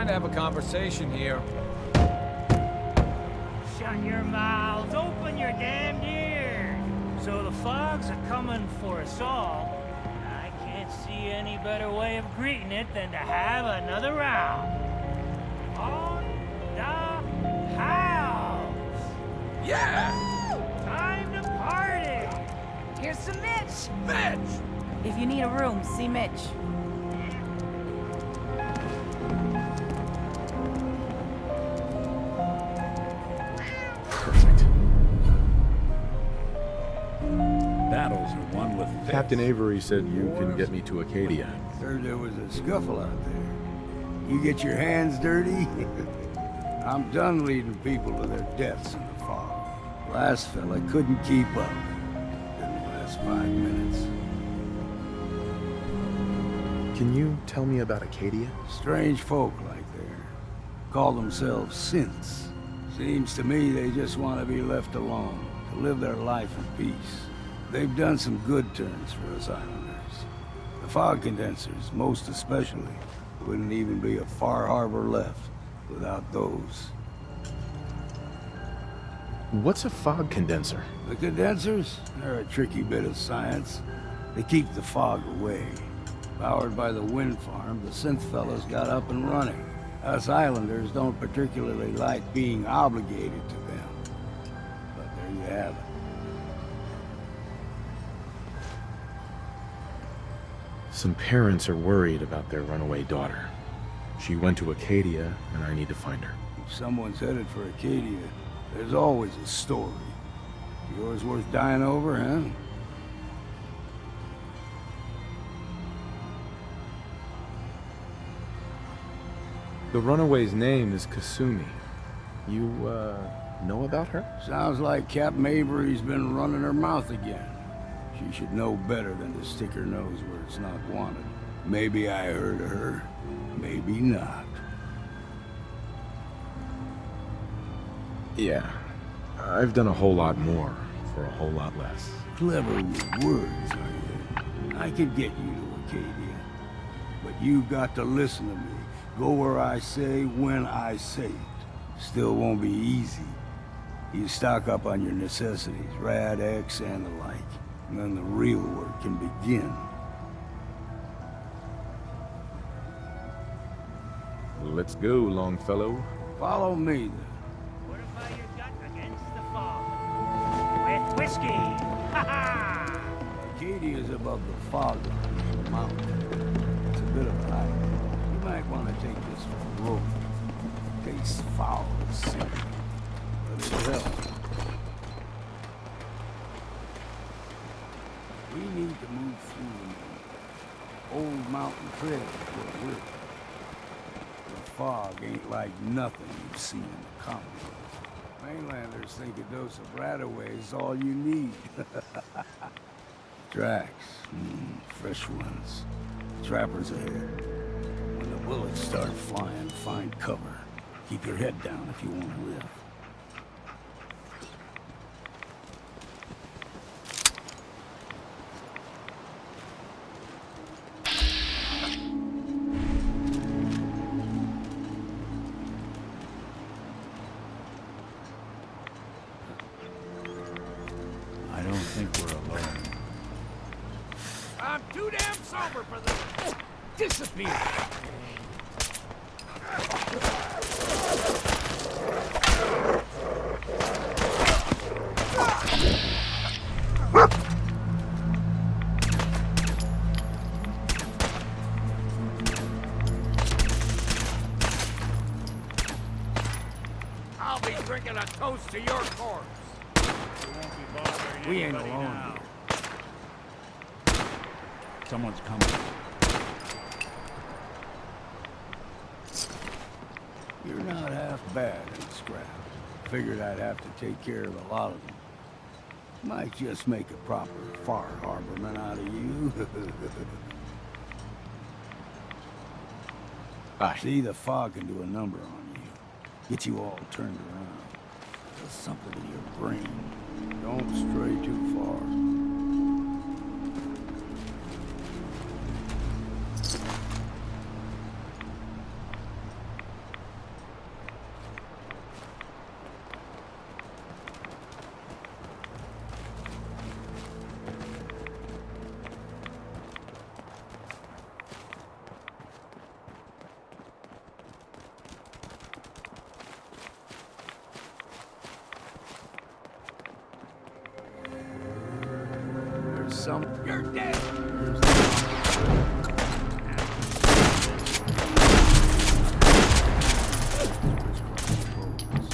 to have a conversation here. Shut your mouths, open your damned ears. So the fogs are coming for us all. I can't see any better way of greeting it than to have another round. On the house. Yeah! Time to party. Here's some Mitch. Mitch! If you need a room, see Mitch. Perfect. Battles are won with fists. Captain Avery said you can get me to Acadia. Heard there was a scuffle out there. You get your hands dirty? I'm done leading people to their deaths in the fog. Last fella couldn't keep up. Didn't last 5 minutes. Can you tell me about Acadia? Strange folk like there. Call themselves synths. Seems to me they just want to be left alone, to live their life in peace. They've done some good turns for us islanders. The fog condensers, most especially, wouldn't even be a far harbor left without those. What's a fog condenser? The condensers? They're a tricky bit of science. They keep the fog away. Powered by the wind farm, the synth fellows got up and running. Us islanders don't particularly like being obligated to them. But there you have it. Some parents are worried about their runaway daughter. She went to Acadia, and I need to find her. If someone's headed for Acadia, there's always a story. Yours worth dying over, huh? The runaway's name is Kasumi. You, know about her? Sounds like Captain Avery's been running her mouth again. She should know better than to stick her nose where it's not wanted. Maybe I heard of her, maybe not. Yeah. I've done a whole lot more for a whole lot less. Clever with words, are you? I could get you to Acadia. But you've got to listen to me. Go where I say, when I say it. Still won't be easy. You stock up on your necessities, Rad X and the like. And then the real work can begin. Let's go, Longfellow. Follow me, then. Fortify your gut against the fog. With whiskey. Ha ha! Acadia's above the fog line, the mountain. It's a bit of a hike. You might want to take this for a rope. Tastes foul and sick, but it'll help. We need to move through the old mountain trail is what we're. The fog ain't like nothing you've seen in the comic book. Mainlanders think a dose of Radaway is all you need. Tracks, fresh ones. Trappers ahead. When the bullets start flying, find cover. Keep your head down if you want to live. I don't think we're alone. I'm too damn sober for this. Disappear. I'll be drinking a toast to your corpse. We ain't alone here. Someone's coming. You're not half bad in scrap. Figured I'd have to take care of a lot of them. Might just make a proper far harborman out of you. See, the fog can do a number on you. Get you all turned around. Does something to your brain. Don't stray too far. You're dead!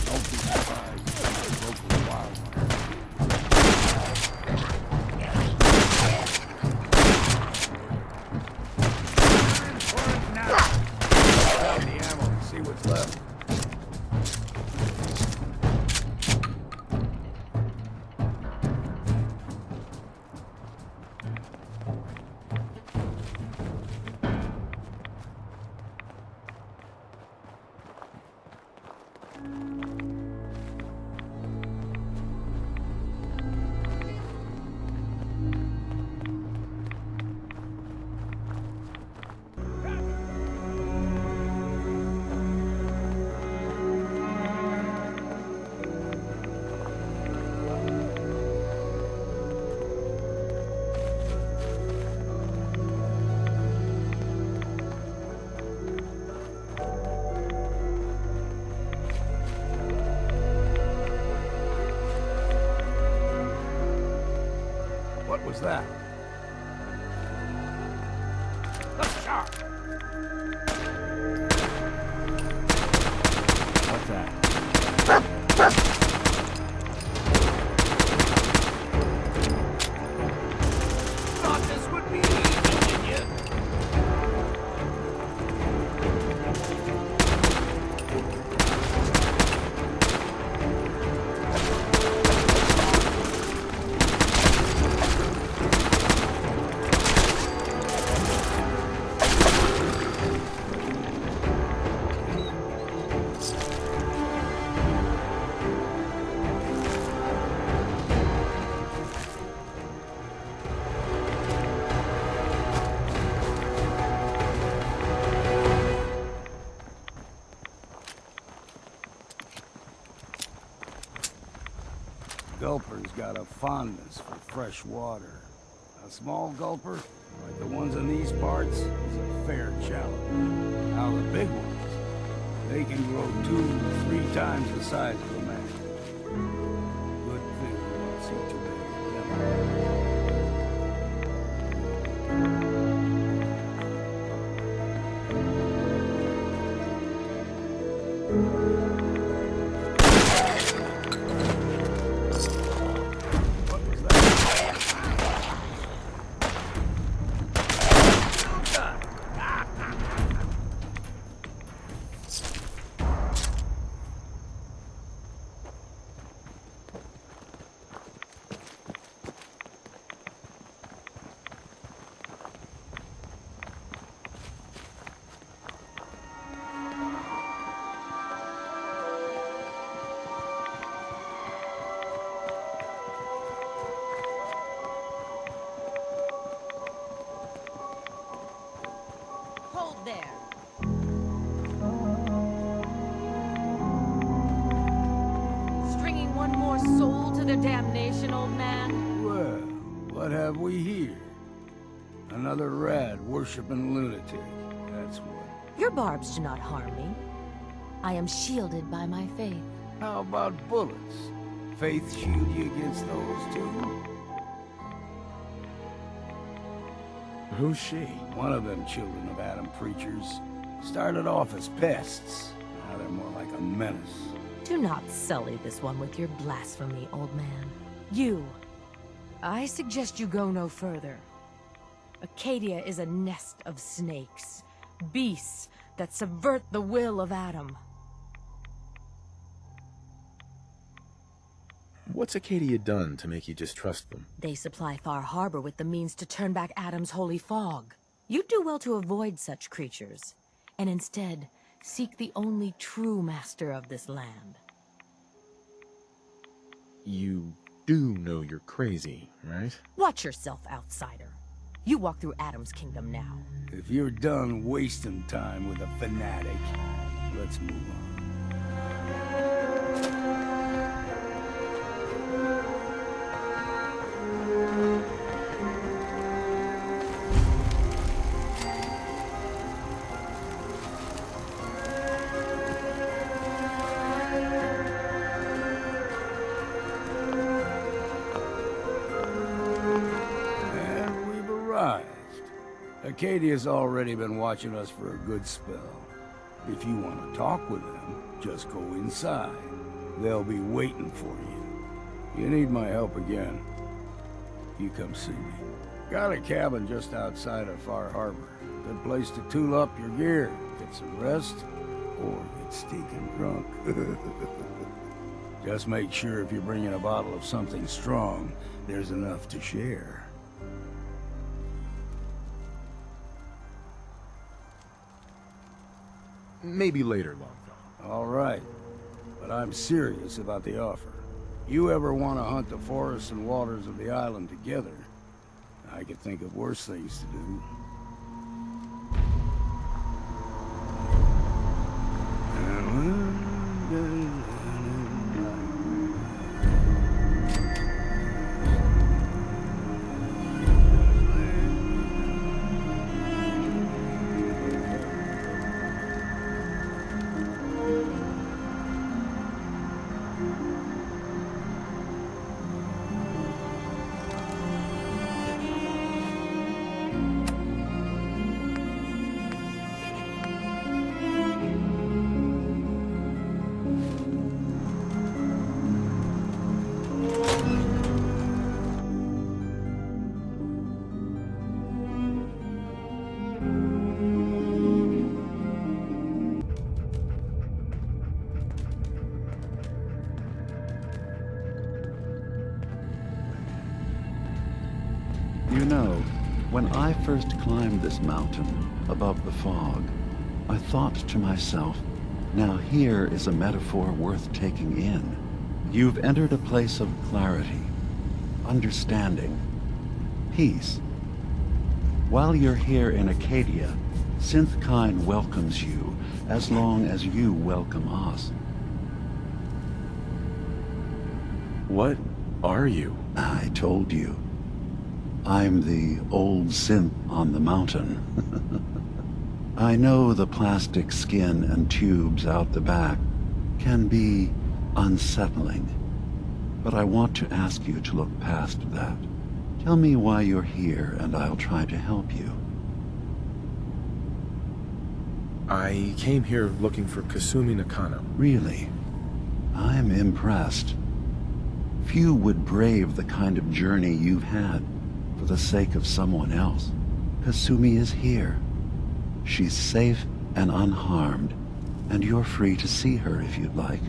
Don't be surprised if the local wildfire. Grab the ammo and see what's left. What was that? Let's shot! What's that? Thought this would be easy, did you? Gulper's got a fondness for fresh water. A small gulper, like the ones in these parts, is a fair challenge. Now the big ones, they can grow 2-3 times the size of a man. Good thing we don't see too many of them. What was that? Hold there. Stringing one more soul to the damnation, old man? Well, what have we here? Another rad worshipping lunatic. That's what. Your barbs do not harm me. I am shielded by my faith. How about bullets? Faith shield you against those too? Who's she? One of them children of Adam preachers. Started off as pests. Now they're more like a menace. Do not sully this one with your blasphemy, old man. You. I suggest you go no further. Acadia is a nest of snakes. Beasts that subvert the will of Adam. What's Acadia done to make you distrust them? They supply Far Harbor with the means to turn back Adam's holy fog. You'd do well to avoid such creatures, and instead seek the only true master of this land. You do know you're crazy, right? Watch yourself, outsider. You walk through Adam's kingdom now. If you're done wasting time with a fanatic, let's move on. And Acadia's already been watching us for a good spell. If you want to talk with them, just go inside. They'll be waiting for you. You need my help again, you come see me. Got a cabin just outside of Far Harbor. Good place to tool up your gear, get some rest, or get stinking drunk. Just make sure if you're bringing a bottle of something strong, there's enough to share. Maybe later, Longfellow. All right, but I'm serious about the offer. You ever want to hunt the forests and waters of the island together, I could think of worse things to do. You know, when I first climbed this mountain above the fog, I thought to myself, now here is a metaphor worth taking in. You've entered a place of clarity, understanding, peace. While you're here in Acadia, Synthkind welcomes you as long as you welcome us. What are you? I told you. I'm the old synth on the mountain. I know the plastic skin and tubes out the back can be unsettling, but I want to ask you to look past that. Tell me why you're here, and I'll try to help you. I came here looking for Kasumi Nakano. Really? I'm impressed. Few would brave the kind of journey you've had for the sake of someone else. Kasumi is here. She's safe and unharmed, and you're free to see her if you'd like.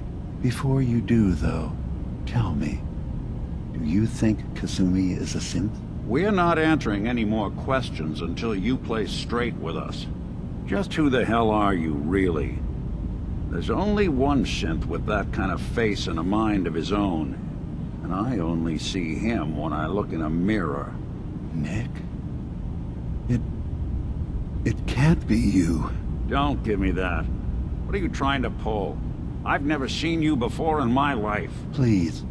Before you do, though, tell me, do you think Kasumi is a synth? We're not answering any more questions until you play straight with us. Just who the hell are you, really? There's only one synth with that kind of face and a mind of his own, and I only see him when I look in a mirror. Nick? It can't be you. Don't give me that. What are you trying to pull? I've never seen you before in my life. Please,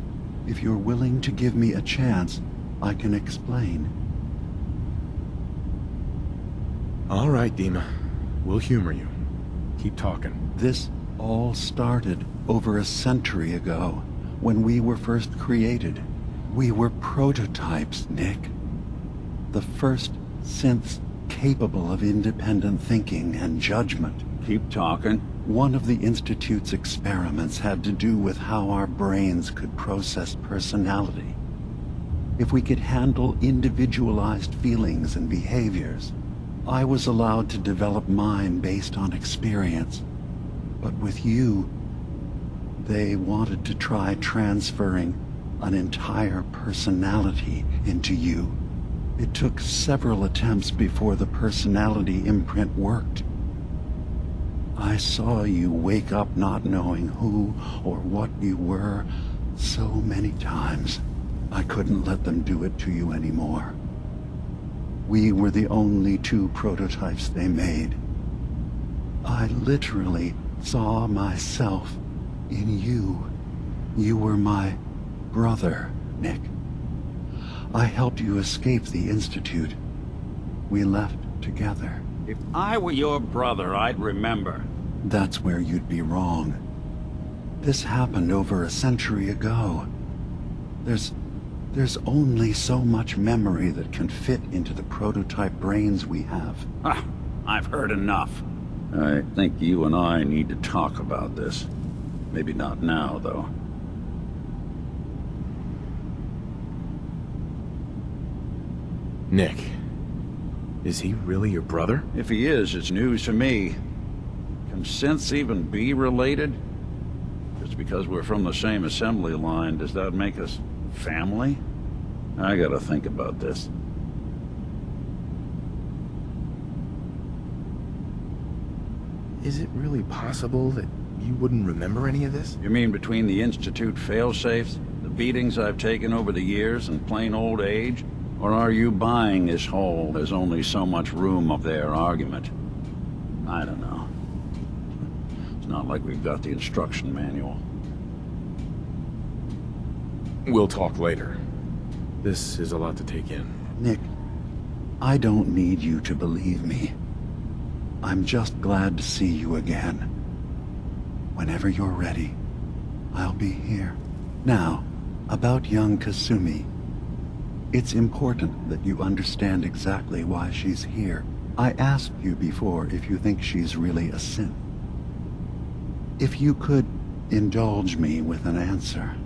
if you're willing to give me a chance, I can explain. All right, Dima. We'll humor you. Keep talking. This all started over a century ago, when we were first created. We were prototypes, Nick. The first synths capable of independent thinking and judgment. Keep talking. One of the Institute's experiments had to do with how our brains could process personality. If we could handle individualized feelings and behaviors, I was allowed to develop mine based on experience. But with you, they wanted to try transferring an entire personality into you. It took several attempts before the personality imprint worked. I saw you wake up not knowing who or what you were so many times. I couldn't let them do it to you anymore. We were the only two prototypes they made. I literally saw myself in you. You were my brother, Nick. I helped you escape the Institute. We left together. If I were your brother, I'd remember. That's where you'd be wrong. This happened over a century ago. There's There's only so much memory that can fit into the prototype brains we have. Ah, I've heard enough. I think you and I need to talk about this. Maybe not now, though. Nick, is he really your brother? If he is, it's news to me. Can synths even be related? Just because we're from the same assembly line, does that make us family? I gotta think about this. Is it really possible that you wouldn't remember any of this? You mean between the Institute failsafes, the beatings I've taken over the years, and plain old age? Or are you buying this whole "there's only so much room up there" argument? I don't know. It's not like we've got the instruction manual. We'll talk later. This is a lot to take in. Nick, I don't need you to believe me. I'm just glad to see you again. Whenever you're ready, I'll be here. Now, about young Kasumi. It's important that you understand exactly why she's here. I asked you before if you think she's really a synth. If you could indulge me with an answer.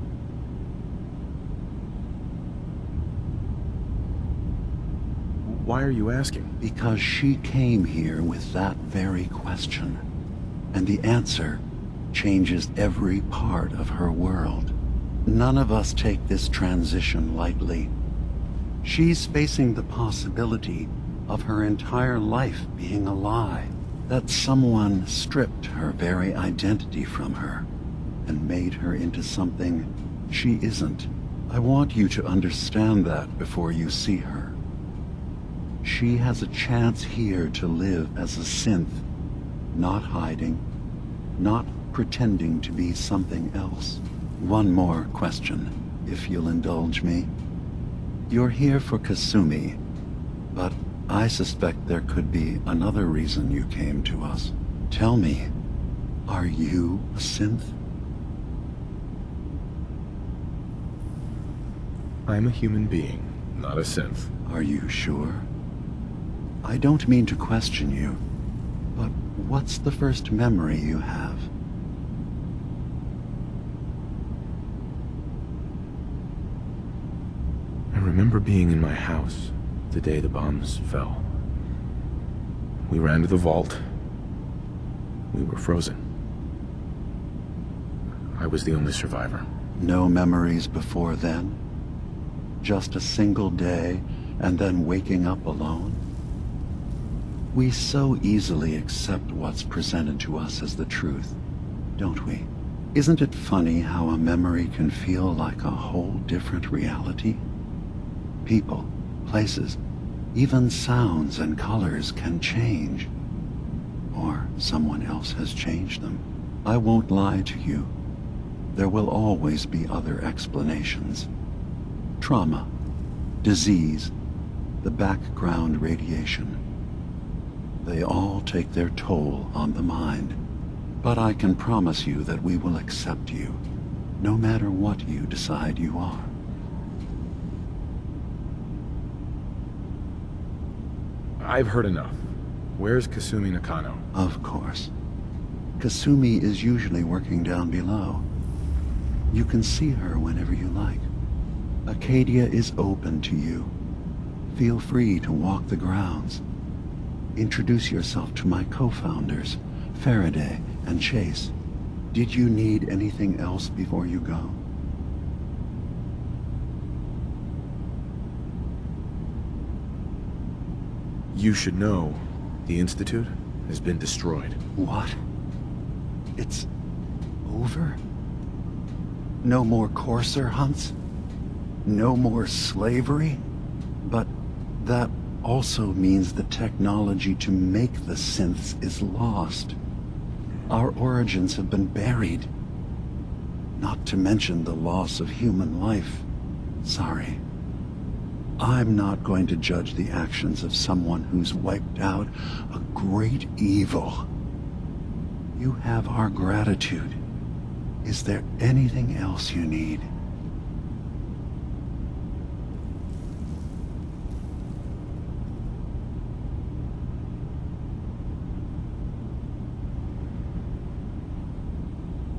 Why are you asking? Because she came here with that very question. And the answer changes every part of her world. None of us take this transition lightly. She's facing the possibility of her entire life being a lie. That someone stripped her very identity from her and made her into something she isn't. I want you to understand that before you see her. She has a chance here to live as a synth, not hiding, not pretending to be something else. One more question, if you'll indulge me. You're here for Kasumi, but I suspect there could be another reason you came to us. Tell me, are you a synth? I'm a human being, not a synth. Are you sure? I don't mean to question you, but what's the first memory you have? I remember being in my house the day the bombs fell. We ran to the vault. We were frozen. I was the only survivor. No memories before then? Just a single day, and then waking up alone? We so easily accept what's presented to us as the truth, don't we? Isn't it funny how a memory can feel like a whole different reality? People, places, even sounds and colors can change. Or someone else has changed them. I won't lie to you. There will always be other explanations. Trauma, disease, the background radiation. They all take their toll on the mind. But I can promise you that we will accept you, no matter what you decide you are. I've heard enough. Where's Kasumi Nakano? Of course. Kasumi is usually working down below. You can see her whenever you like. Acadia is open to you. Feel free to walk the grounds. Introduce yourself to my co-founders, Faraday and Chase. Did you need anything else before you go? You should know, the Institute has been destroyed. What? It's over? No more courser hunts? No more slavery? But that also means the technology to make the synths is lost. Our origins have been buried. Not to mention the loss of human life. Sorry. I'm not going to judge the actions of someone who's wiped out a great evil. You have our gratitude. Is there anything else you need?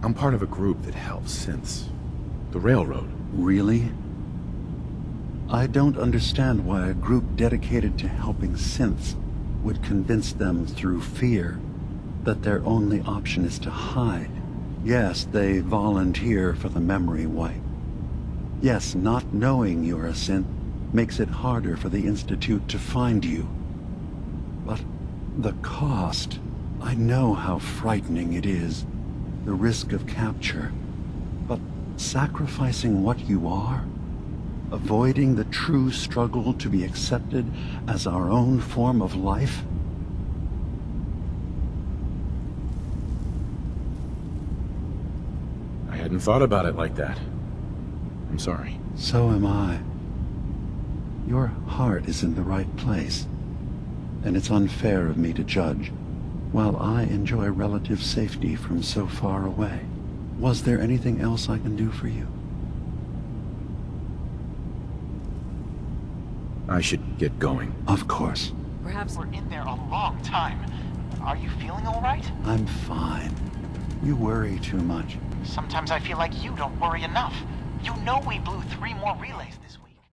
I'm part of a group that helps synths. The Railroad. Really? I don't understand why a group dedicated to helping synths would convince them through fear that their only option is to hide. Yes, they volunteer for the memory wipe. Yes, not knowing you're a synth makes it harder for the Institute to find you. But the cost, I know how frightening it is, the risk of capture. But sacrificing what you are, avoiding the true struggle to be accepted as our own form of life? I hadn't thought about it like that. I'm sorry. So am I. Your heart is in the right place, and it's unfair of me to judge, while I enjoy relative safety from so far away. Was there anything else I can do for you? I should get going. Of course. Perhaps We're in there a long time. Are you feeling all right? I'm fine. You worry too much. Sometimes I feel like you don't worry enough. You know we blew 3 more relays this week.